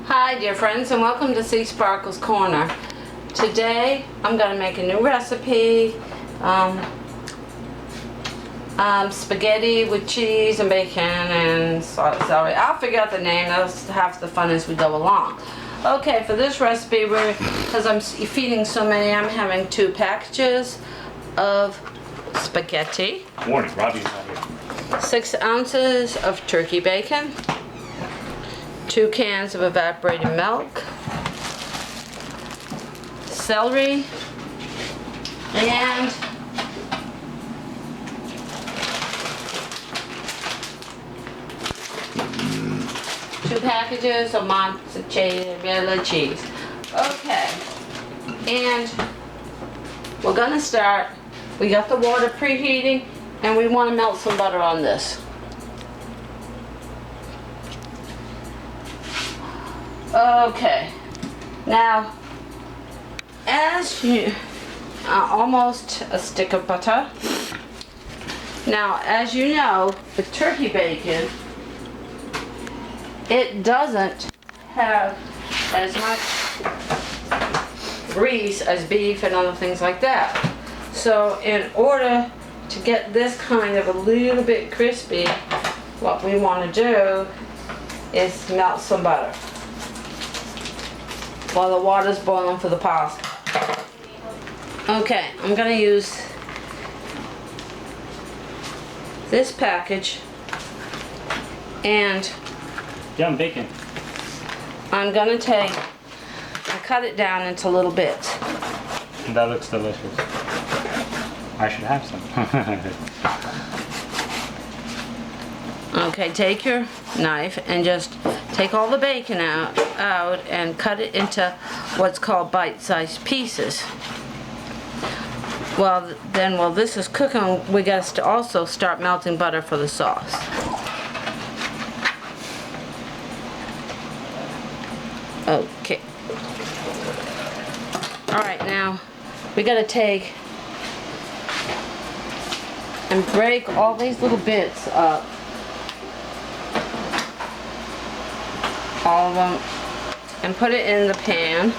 Hi dear friends, and welcome to Sea Sparkle's Corner. Today I'm going to make a new recipe, spaghetti with cheese and bacon and celery. I'll figure out the name, that's half the fun as we go along. Okay, for this recipe, because I'm feeding so many, I'm having 2 packages of spaghetti. Warning, Robbie's not here. 6 ounces of turkey bacon. 2 cans of evaporated milk, celery, and two packages of mozzarella cheese. Okay, and we're gonna start. We got the water preheating, and we want to melt some butter on this. Okay, now as you almost a stick of butter. Now, as you know, with turkey bacon, it doesn't have as much grease as beef and other things like that. So in order to get this kind of a little bit crispy, what we want to do is melt some butter while the water's boiling for the pasta. Okay, I'm going to use this package, and Yum, bacon. I'm going to take and cut it down into little bits. That looks delicious. I should have some. Okay, take your knife and just take all the bacon out and cut it into what's called bite-sized pieces. Well, then while this is cooking, we got to also start melting butter for the sauce. Okay. All right, now we got to take and break all these little bits up. All of them, and put it in the pan.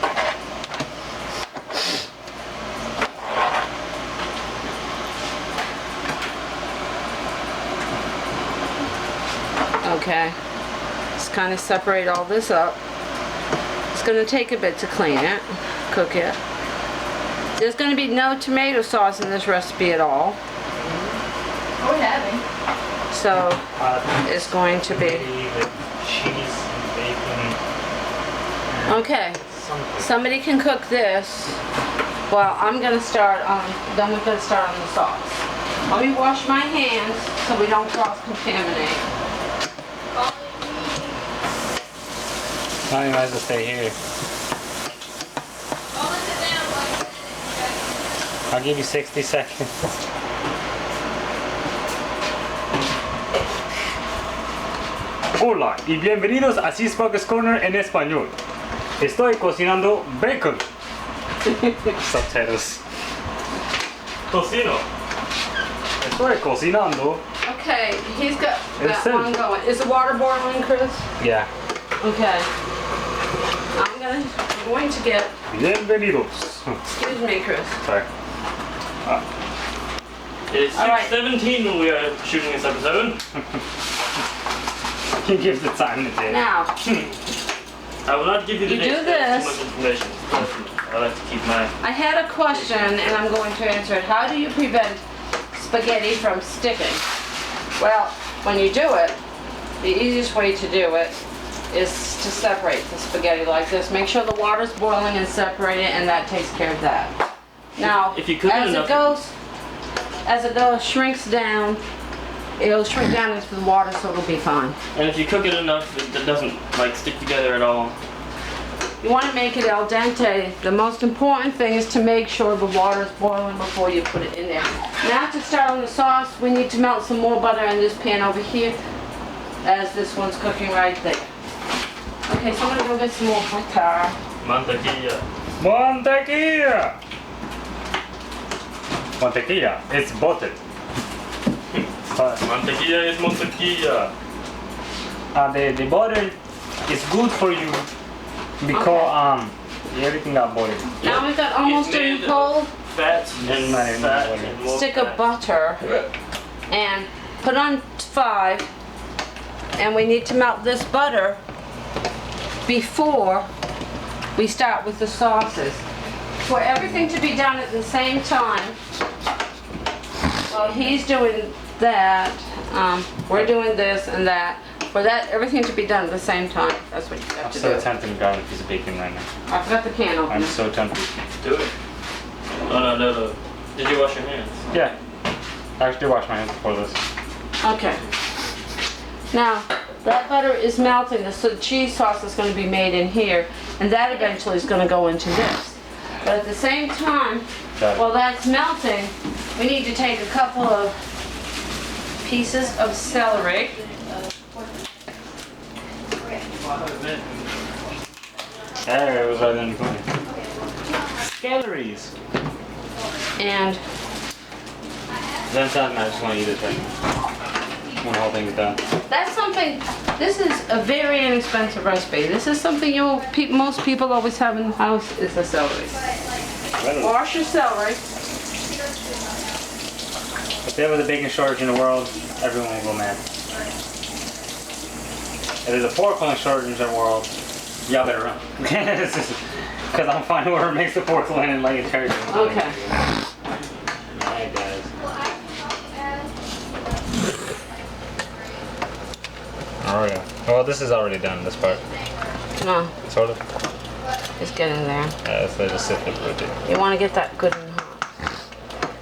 Okay, just kind of separate all this up. It's going to take a bit to clean it, cook it. There's going to be no tomato sauce in this recipe at all. Oh, we're having. So it's going to be Cheese, bacon. okay. Somebody can cook this. Well, I'm going to start on. Then we're going to start on the sauce. Let me wash my hands so we don't cross-contaminate. I might as well stay here. I'll give you 60 seconds. Hola y bienvenidos a Sea Sparkle's Corner en español. Estoy cocinando bacon. Subtitles. Tocino. Estoy cocinando. Okay, he's got that It's one going. Is the water boiling, Chris? Yeah. Okay. I'm going to get. Bienvenidos. Excuse me, Chris. Sorry. It's All right. 6:17 when we are shooting this episode. He gives the time to do. Now, I will not give you the You dates, do that's this. too much information. I like to keep my... I had a question, and I'm going to answer it. How do you prevent spaghetti from sticking? Well, when you do it, the easiest way to do it is to separate the spaghetti like this. Make sure the water's boiling and separate it, and that takes care of that. Now, If you cook it as enough- it goes, shrinks down. It'll shrink down into the water, so it'll be fine. And if you cook it enough, it doesn't like stick together at all. You want to make it al dente. The most important thing is to make sure the water is boiling before you put it in there. Now to start on the sauce, we need to melt some more butter in this pan over here, as this one's cooking right there. Okay, so I'm going to go get some more butter. Mantequilla. Mantequilla! Mantequilla, it's butter. Mantequilla is mantequilla. The butter is good for you Because everything got boiled. Now we've got almost in cold. Fat and Not even fat boiling. and more Stick fat. of butter and put on 5, and we need to melt this butter before we start with the sauces. For everything to be done at the same time, well, he's doing that, we're doing this and that. For that, everything to be done at the same time, that's what you have I'm to so do. tempted to grab a piece of bacon right now. I forgot the can I'm opener. so tempted. Do it. Oh no. Did you wash your hands? Yeah. I actually washed my hands before this. Okay. Now, that butter is melting, so the cheese sauce is going to be made in here, and that eventually is going to go into this. But at the same time, Got it. while that's melting, we need to take a couple of pieces of celery. There, it was right in the corner. Calories. And Then something I just want to eat this right now. When the whole thing is done. that's something, this is a very inexpensive recipe. This is something most people always have in the house is the celery. Wash your celery. If there was a bacon shortage in the world, everyone would go mad. If there's a porcelain shortage in the world, y'all better run. Because I'm finding whoever makes the porcelain and like a territory. Okay. Alright guys. Oh yeah. Well, this is already done, this part. No, Sort of. it's getting there. Yeah, so just sit there for a bit. You want to get that good and hot.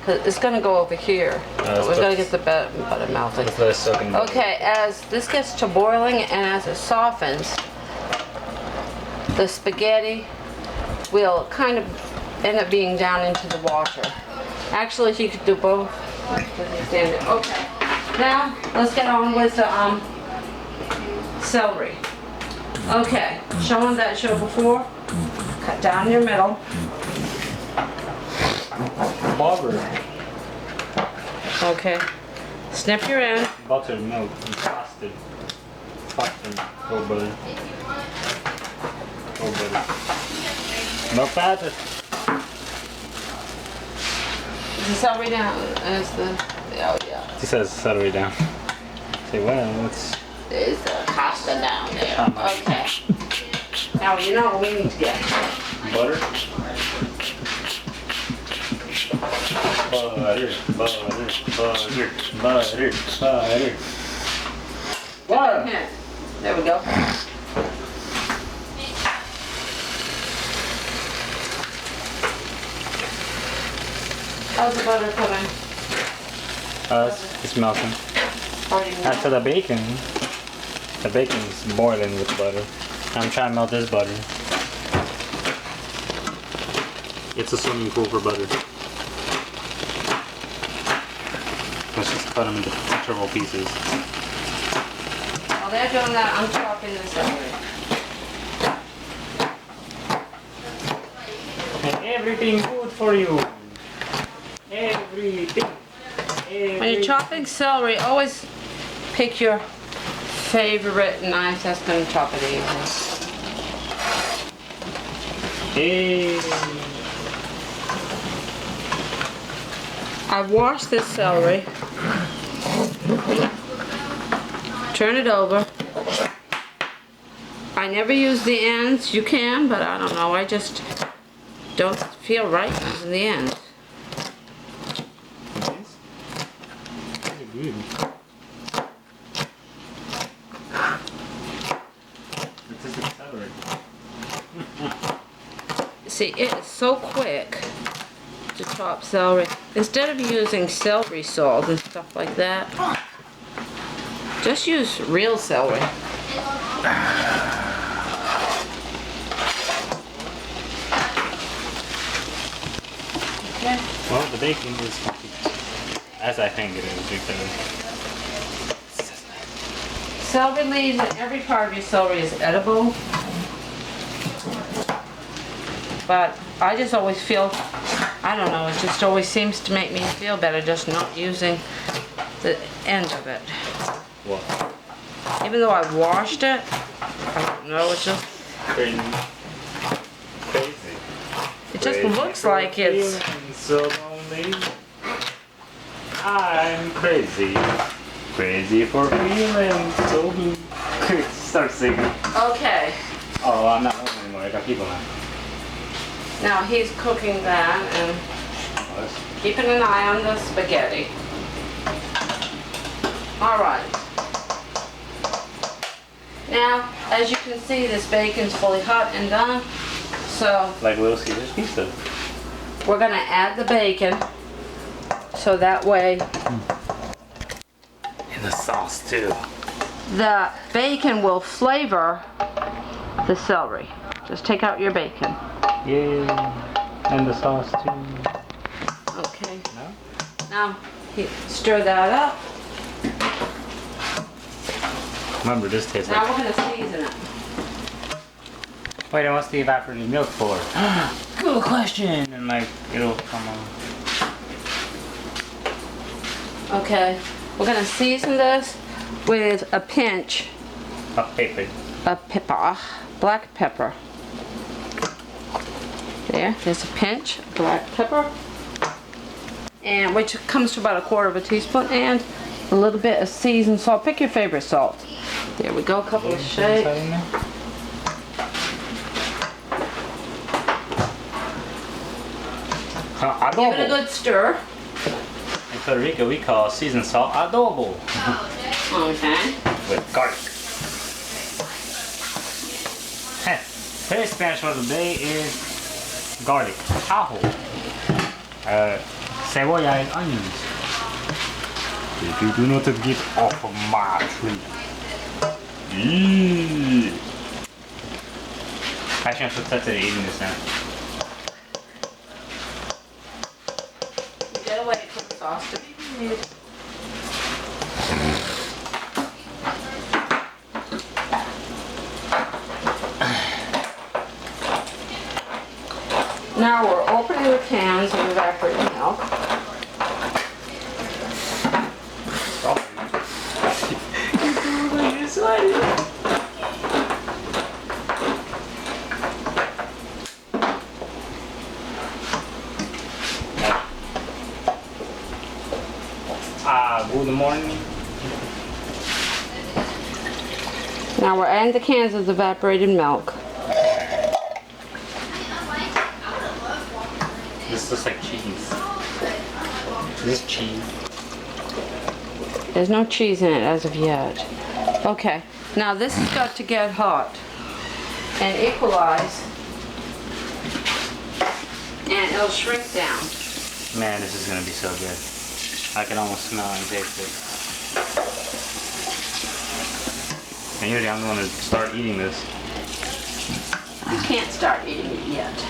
'Cause it's going to go over here. let's We've got to put- get the butter melted. Let's let it soak in. Okay, as this gets to boiling and as it softens, the spaghetti will kind of end up being down into the water. Actually, you could do both. Okay, now let's get on with the celery. Okay, showing that show before, cut down your middle. Butter. Okay, snip your end. Butter, milk, and frosted. Frosted. Go butter. Go butter. No fatter. Is the celery down? Is the, oh yeah. He says celery down. Say, well, it's... Is the pasta down there? How much? Okay. Now you know what we need to get. Butter. Butter, butter, butter, butter, butter. Water. Yeah. There we go. How's the butter coming? It's melting. Already As melted? for the bacon's boiling with butter. I'm trying to melt this butter. It's a swimming pool for butter. Let's just cut them into several pieces. While they're doing that, I'm chopping the celery. And everything good for you. Everything. When you're chopping celery, always pick your favorite knife that's going to chop it easy. Hey. I've washed this celery. Turn it over. I never use the ends. You can, but I don't know. I just don't feel right using the ends. Good. This is the celery. See, it is so quick to chop celery. Instead of using celery salt and stuff like that, just use real celery. Okay. Well, the bacon is complete. As I think it is, because Celery leaves and every part of your celery is edible. But I just always feel, I don't know, it just always seems to make me feel better just not using the end of it. what? Even though I washed it, I don't know, it's just, Crazy. It just looks like it's. So lonely. I'm crazy. Crazy for feeling so blue. Start singing. Okay. Oh, I'm not home anymore. I got people now. Now he's cooking that and keeping an eye on the spaghetti. All right. Now, as you can see, this bacon's fully hot and done. So Like Little Caesar's pizza. we're gonna add the bacon. So that way And the sauce too. the bacon will flavor the celery. Just take out your bacon. Yeah. And the sauce too. Okay. No? Now, stir that up. Remember, this tastes Now like. we're gonna season it. Wait, and what's the evaporated milk for? Good question. And like, it'll come on. Okay. We're gonna season this with a pinch Of paper. of pepper, black pepper. There's a pinch of black pepper, and which comes to about 1/4 teaspoon, and a little bit of seasoned salt. Pick your favorite salt. There we go, a couple of shakes. Give it a good stir. In Puerto Rico, we call seasoned salt adobo. Okay. With garlic. Today's Spanish word of the day is garlic, ajo, cebolla and onions. If you do not get off of my tree. Actually, I'm so excited eating this now. You gotta wait for the sauce to be made. Now we're opening the cans of evaporated milk. Good morning. Now we're adding the cans of the evaporated milk. This looks like cheese. Is this cheese? There's no cheese in it as of yet. Okay, now this has got to get hot and equalize, and it'll shrink down. Man, this is gonna be so good. I can almost smell and taste it. And usually I'm gonna start eating this. You can't start eating it yet.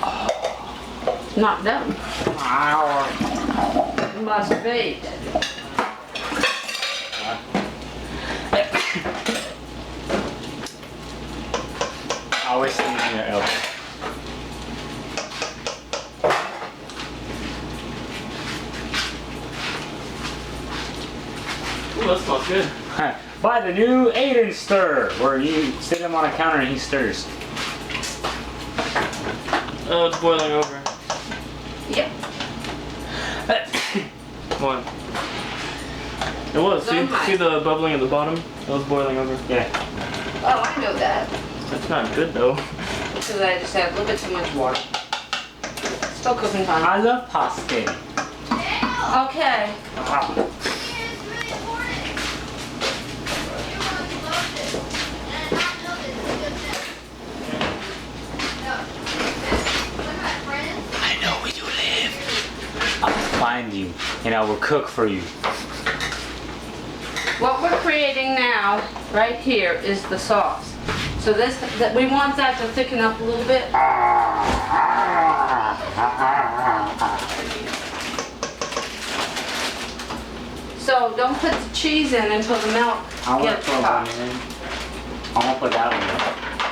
Not done. You must wait. Always sneeze in your elbow. Ooh, that smells good. Buy the new Aiden Stir, where you sit him on a counter and he stirs. Oh, it's boiling over. Yep. What? It was. See the bubbling at the bottom? It was boiling over. Yeah. Oh, I know that. That's not good though. Because I just had a little bit too much water. Still cooking time. I love pasta. Okay. I know where you live. I'll find you and I will cook for you. What we're creating now, right here, is the sauce. So we want that to thicken up a little bit. So don't put the cheese in until the milk gets hot. I won't put that one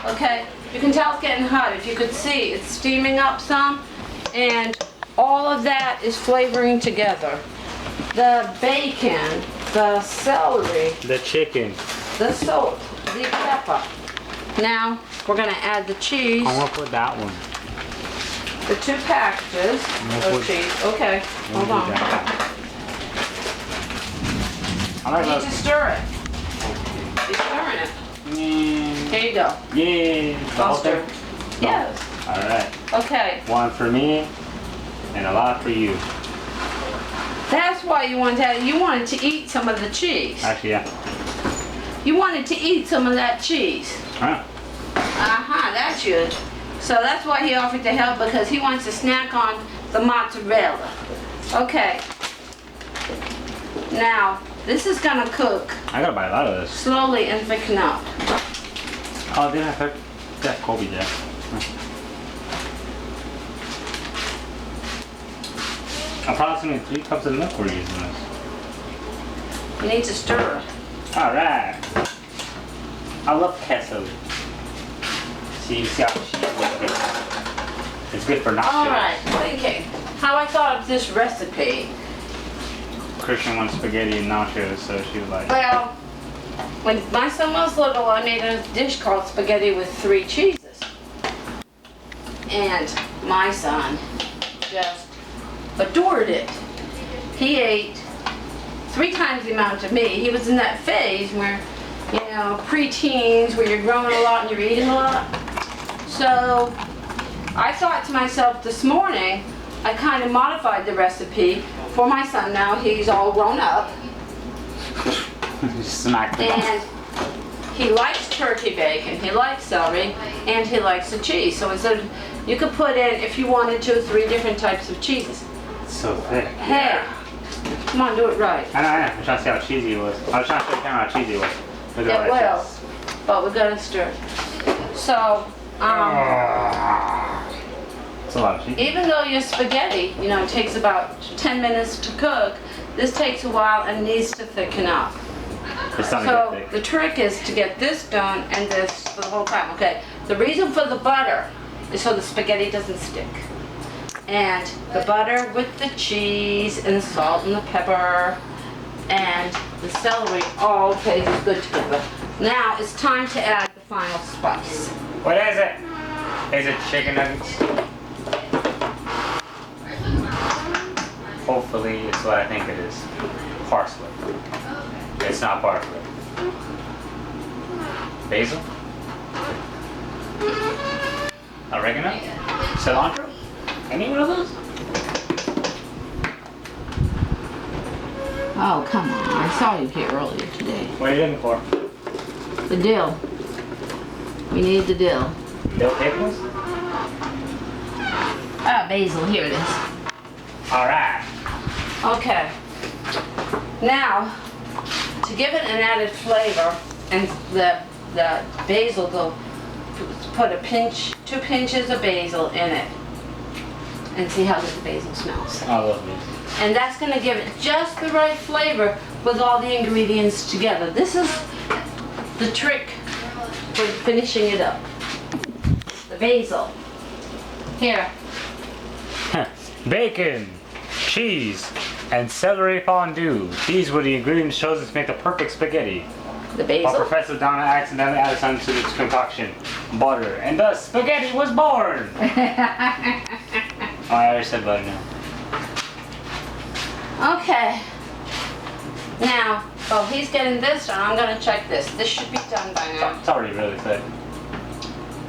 in. Okay, you can tell it's getting hot. If you could see, it's steaming up some, and all of that is flavoring together. The bacon, the celery, The chicken. the salt, the pepper. Now, we're gonna add the cheese. I won't put that one. the 2 packages No of cheese. Okay, hold on. I You like need to those. stir it. You're stirring it. Here you go. Yeah. The I'll whole stir. thing? Yes. Alright. Okay. 1 for me and a lot for you. That's why you wanted to eat some of the cheese. Actually, yeah. You wanted to eat some of that cheese. Huh? That's good. So that's why he offered to help, because he wants to snack on the mozzarella. Okay. Now, this is gonna cook I gotta buy a lot of this. slowly and thicken up. Oh, didn't I have that Kobe Jack? Approximately 3 cups of milk we're using this. You need to stir. Alright. I love queso. See how cheese is. It's good for nachos. Alright, thinking. How I thought of this recipe. Christian wants spaghetti and nachos, so she was like, Well, when my son was little, I made a dish called spaghetti with 3 cheeses. And my son just adored it. He ate 3 times the amount of me. He was in that phase where, you know, pre-teens, where you're growing a lot and you're eating a lot. So I thought to myself this morning, I kind of modified the recipe for my son. Now he's all grown up. smack the And he likes turkey bacon, he likes celery, and he likes the cheese. So instead of, you could put in, if you wanted to, 3 different types of cheeses. It's so thick. Hey, come on, do it right. I know. I'm trying to see how cheesy it was. I was trying to show the camera how cheesy it was. Look It at all will, that but we're gonna stir it. So, it's a lot of cheese. even though your spaghetti, you know, takes about 10 minutes to cook, this takes a while and needs to thicken up. It's starting So to get the thick. trick is to get this done and this for the whole time. Okay, the reason for the butter is so the spaghetti doesn't stick. And the butter with the cheese and the salt and the pepper and the celery all tastes good together. Now it's time to add the final spice. What is it? Is it chicken nuggets? Hopefully it's what I think it is. Parsley. It's not parsley. Basil? Oregano? Cilantro? Any one of those? Oh, come on. I saw you here earlier today. What are you looking for? The dill. We need the dill. Dill pickles? Basil, here it is. Alright. Okay. Now, to give it an added flavor, and the basil, go put a pinch, 2 pinches of basil in it, and see how good the basil smells. I love these. And that's going to give it just the right flavor with all the ingredients together. This is the trick for finishing it up. The basil. Here. Bacon, cheese, and celery fondue. These were the ingredients chosen to make the perfect spaghetti. The While basil. Professor Donna accidentally added something to its concoction, butter, and thus spaghetti was born. Oh, I already said butter now. Okay. Now, while he's getting this done, I'm going to check this. This should be done by now. It's already really thick.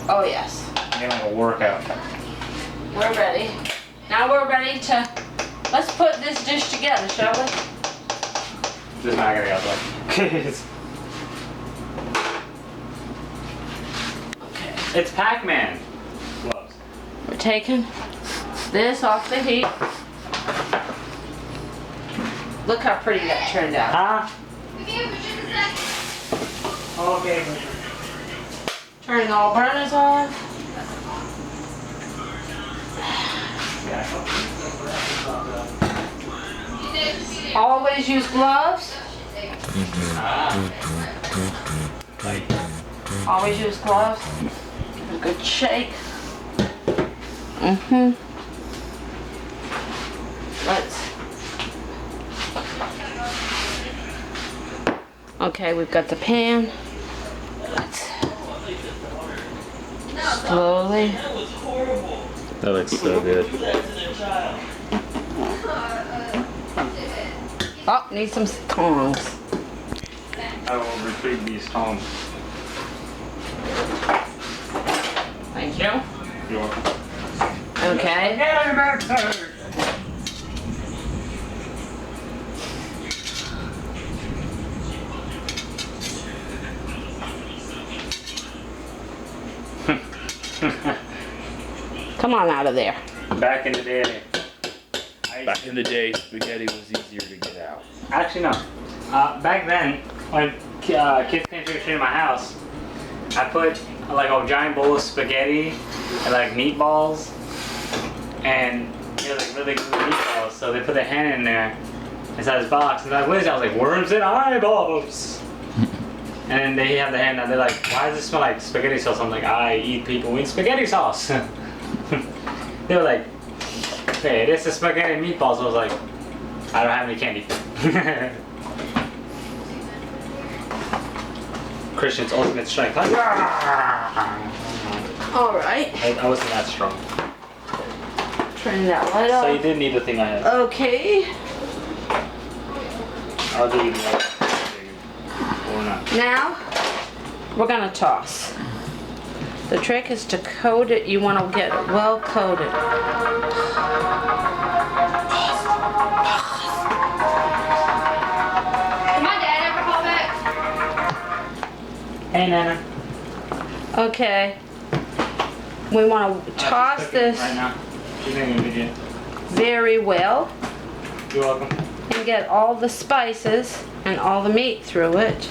Oh, yes. Getting like a workout. We're ready. Now we're ready to, let's put this dish together, shall we? This is not gonna go like. Okay. It's Pac-Man. Gloves. We're taking this off the heat. Look how pretty that turned out. Huh? Okay. Turning all burners off. Always use gloves. Always use gloves. Give it a good shake. Let's. Okay, we've got the pan. Let's slowly That looks so good. Oh, need some tongs. I will retrieve these tongs. Thank you. You're welcome. Okay. Come on out of there. Back in the day. Back in the day, spaghetti was easier to get out. Actually, no. Back then, when kids came trick or treat in my house, I put like a giant bowl of spaghetti and like meatballs, and it was like really good meatballs. So they put their hand in there inside this box, and they're like, "What is that?" I was like, "Worms and eyeballs." And then they have the hand, and they're like, "Why does it smell like spaghetti sauce?" I'm like, "I eat people in spaghetti sauce." They were like, "Hey, this is spaghetti and meatballs." I was like, "I don't have any candy." Christian's ultimate strength. Like, All right. I wasn't that strong. Turn that light So you off. did need the thing I had. Okay. I'll give you the other. Or not. Now, we're gonna toss. The trick is to coat it. You want to get it well coated. Did my dad ever call back? Hey, Nana. Okay. We want to toss She's cooking this right now. She's making a video. very well You're welcome. and get all the spices and all the meat through it.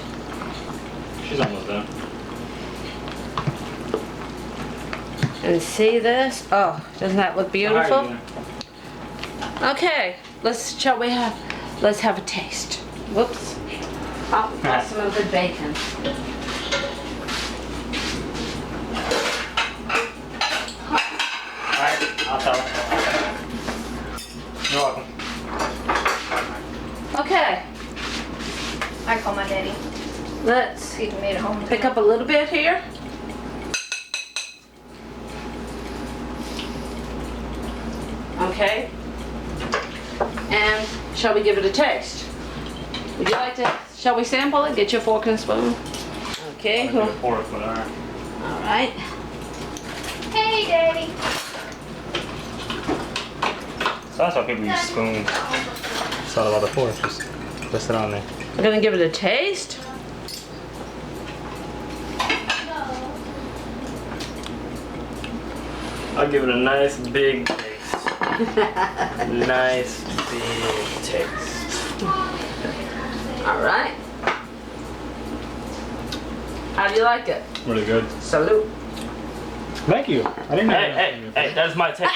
She's almost done. And see this? Oh, doesn't that look How are beautiful? you doing? Okay, let's have a taste. Whoops. Oh, we got some of the bacon. Alright, I'll tell her. You're welcome. Okay, I call my daddy. let's He made it home. pick up a little bit here. Okay. And shall we give it a taste? Would you like to, shall we sample it? Get your fork and spoon. Okay, I'll give you a fork, but alright. all right. Hey, daddy. So that's why people use spoons. It's not about the fork, just twist it on there. We're gonna give it a taste. I'll give it a nice big taste. Nice big taste. All right. How do you like it? Really good. Salute. Thank you. I didn't know. Hey, that's my taste.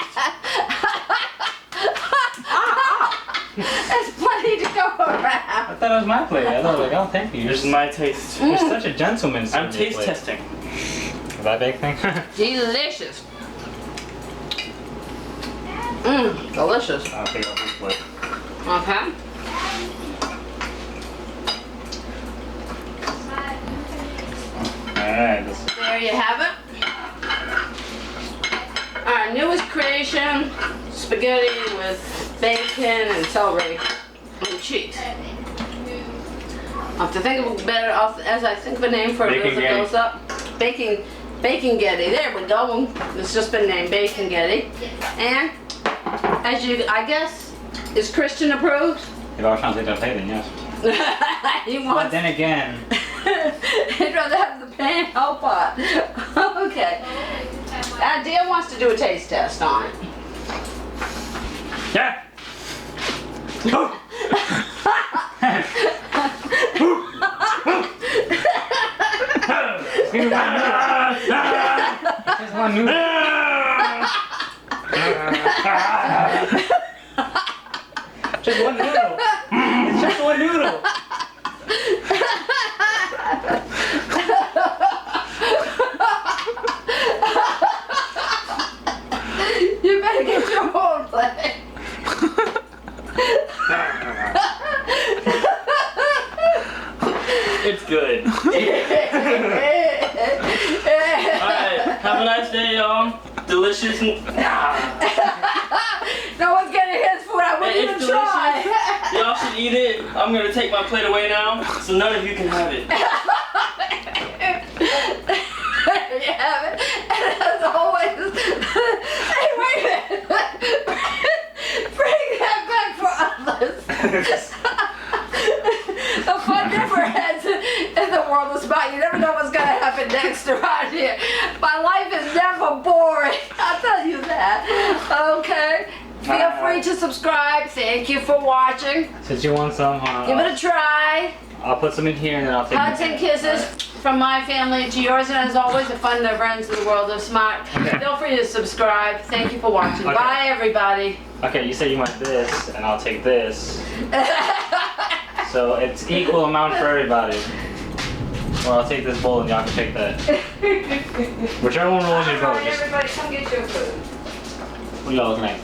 There's plenty to go around. I thought it was my plate. I thought like, oh, thank you. This is my taste. You're such a gentleman. sir, I'm your taste plate. testing. Is that big thing? Delicious. Mmm, delicious. I'll pick up this plate. Okay. Alright, this There you have it. Our newest creation, spaghetti with bacon and celery and cheese. I'll have to think of a better, as I think of a name for it as it Bacon-getti. goes up. Bacon-getti, there we go. It's just been named bacon-getti. And, as you, I guess, is Christian approved? If I was trying to take that plate, then yes. He But wants, then again, he'd rather have the pan whole pot. Okay. Dan wants to do a taste test on it. yeah. Give me one noodle. Just one noodle. Just one noodle. It's just one noodle. You better get your whole plate. It's good. Alright, have a nice day, y'all. Delicious and... eat it. I'm gonna take my plate away now, so none of you can have it. You have it. And as always, hey, wait a minute. Bring that back for others. The fun never ends in the world is about. You never know what's gonna happen next around here. My life is never boring. I'll tell you that. Okay. Feel free to subscribe. Thank you for watching. Since you want some, Give it a try. I'll put some in here and then I'll take Hugs and kisses from my family to yours, and as always, the fun never ends in the world of smart. Okay. Feel free to subscribe. Thank you for watching. Okay. Bye, everybody. Okay, you said you want this, and I'll take this. So it's equal amount for everybody. Or I'll take this bowl and y'all can take that. Whichever one rolls your boat. Alright, everybody, come get your food. What are y'all looking at?